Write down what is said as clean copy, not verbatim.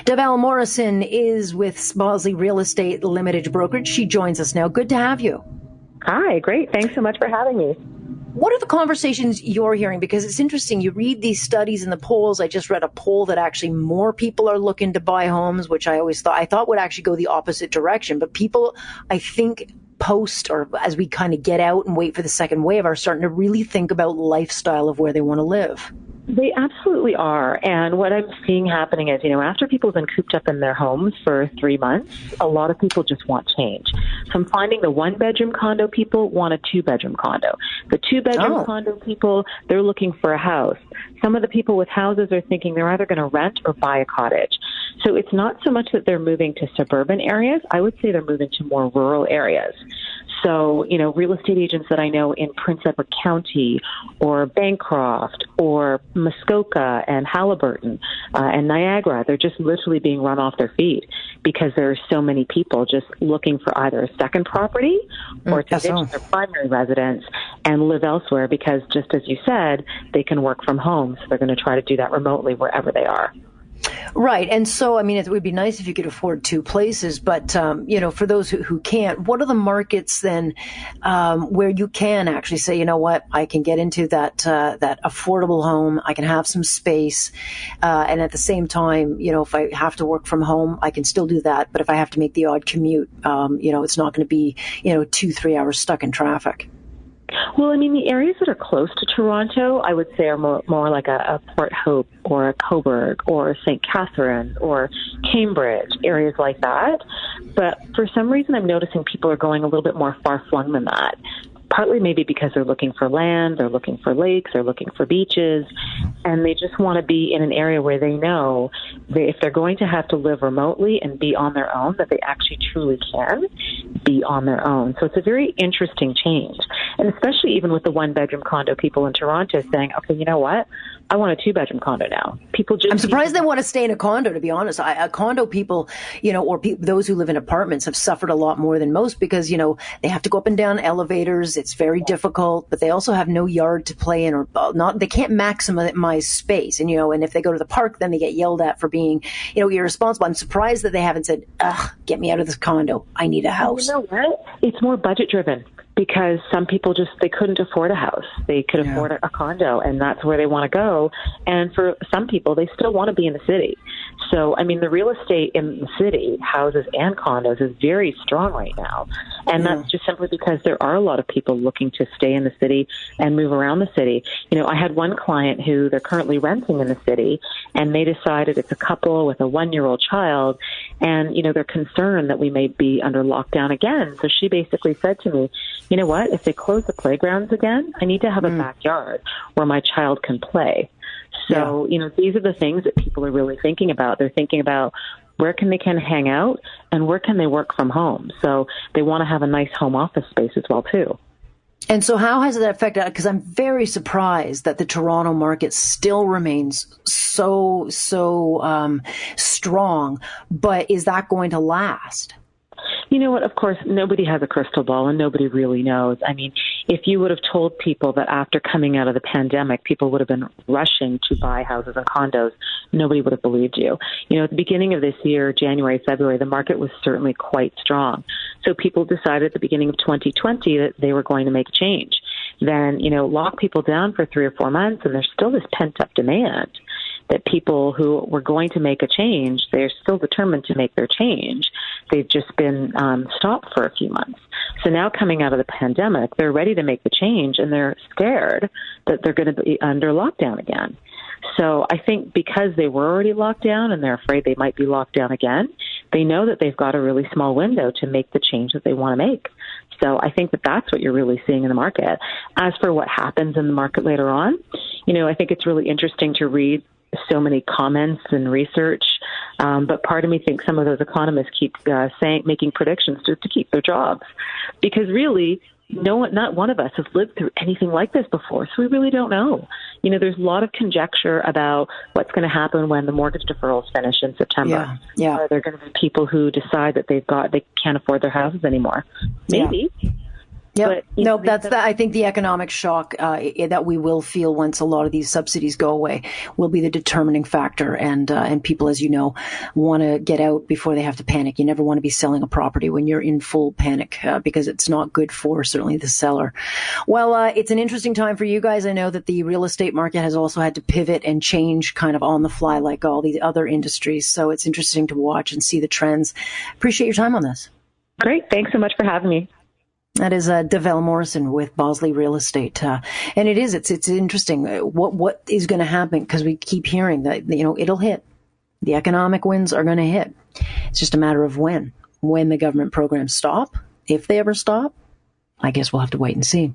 Davelle Morrison is with Bosley Real Estate Limited Brokerage. She joins us now. Good to have you. Hi, great. Thanks so much for having me. What are the conversations you're hearing? Because it's interesting. You read these studies and the polls. I just read a poll that actually more people are looking to buy homes, which I thought would actually go the opposite direction. But people, I think, post or as we kind of get out and wait for the second wave, are starting to really think about lifestyle of where they want to live. They absolutely are. And what I'm seeing happening is, after people have been cooped up in their homes for 3 months, a lot of people just want change. So I'm finding the one-bedroom condo people want a two-bedroom condo. The two-bedroom condo people, they're looking for a house. Some of the people with houses are thinking they're either going to rent or buy a cottage. So it's not so much that they're moving to suburban areas. I would say they're moving to more rural areas. So, real estate agents that I know in Prince Edward County or Bancroft or Muskoka and Halliburton and Niagara, they're just literally being run off their feet because there are so many people just looking for either a second property or to ditch their primary residence and live elsewhere because, just as you said, they can work from home. So they're going to try to do that remotely wherever they are. Right. And so, it would be nice if you could afford two places. But, for those who can't, what are the markets then where you can actually say, you know what, I can get into that affordable home. I can have some space. And at the same time, if I have to work from home, I can still do that. But if I have to make the odd commute, it's not going to be, 2-3 hours stuck in traffic. Well, the areas that are close to Toronto, I would say are more like a Port Hope or a Cobourg or St. Catharines or Cambridge, areas like that. But for some reason, I'm noticing people are going a little bit more far-flung than that. Partly maybe because they're looking for land, they're looking for lakes, they're looking for beaches, and they just want to be in an area where they know that if they're going to have to live remotely and be on their own, that they actually truly can be on their own. So it's a very interesting change. And especially even with the one-bedroom condo people in Toronto saying, okay, you know what? I want a two-bedroom condo now. I'm surprised they want to stay in a condo, to be honest. Condo people, or those who live in apartments have suffered a lot more than most because, they have to go up and down elevators. It's very difficult, but they also have no yard to play in or not. They can't maximize space. And, and if they go to the park, then they get yelled at for being, irresponsible. I'm surprised that they haven't said, get me out of this condo. I need a house. You know what? It's more budget driven. Because some people they couldn't afford a house. They could afford a condo, and that's where they want to go. And for some people, they still want to be in the city. So, the real estate in the city, houses and condos, is very strong right now. And that's just simply because there are a lot of people looking to stay in the city and move around the city. I had one client who they're currently renting in the city, and they decided it's a couple with a 1-year-old child, and, they're concerned that we may be under lockdown again. So she basically said to me, you know what, if they close the playgrounds again, I need to have a backyard where my child can play. So, these are the things that people are really thinking about. They're thinking about where can they hang out and where can they work from home. So they want to have a nice home office space as well, too. And so how has that affected, because I'm very surprised that the Toronto market still remains so strong, but is that going to last? You know what? Of course, nobody has a crystal ball and nobody really knows. If you would have told people that after coming out of the pandemic, people would have been rushing to buy houses and condos, nobody would have believed you. At the beginning of this year, January, February, the market was certainly quite strong. So people decided at the beginning of 2020 that they were going to make a change. Then, lock people down for 3 or 4 months, and there's still this pent-up demand that people who were going to make a change, they're still determined to make their change. They've just been stopped for a few months. So now coming out of the pandemic, they're ready to make the change, and they're scared that they're going to be under lockdown again. So I think because they were already locked down and they're afraid they might be locked down again, they know that they've got a really small window to make the change that they want to make. So I think that that's what you're really seeing in the market. As for what happens in the market later on, I think it's really interesting to read so many comments and research, but part of me thinks some of those economists keep making predictions just to keep their jobs, because really, not one of us has lived through anything like this before, so we really don't know. There's a lot of conjecture about what's going to happen when the mortgage deferrals finish in September. Yeah. Are there going to be people who decide that they can't afford their houses anymore? Maybe. Yep. No, I think the economic shock that we will feel once a lot of these subsidies go away will be the determining factor. And people, as you know, want to get out before they have to panic. You never want to be selling a property when you're in full panic because it's not good for certainly the seller. Well, it's an interesting time for you guys. I know that the real estate market has also had to pivot and change kind of on the fly like all these other industries. So it's interesting to watch and see the trends. Appreciate your time on this. Great. Thanks so much for having me. That is Davelle Morrison with Bosley Real Estate, and it's interesting what is going to happen because we keep hearing that it'll hit. The economic winds are going to hit. It's just a matter of when the government programs stop, if they ever stop. I guess we'll have to wait and see.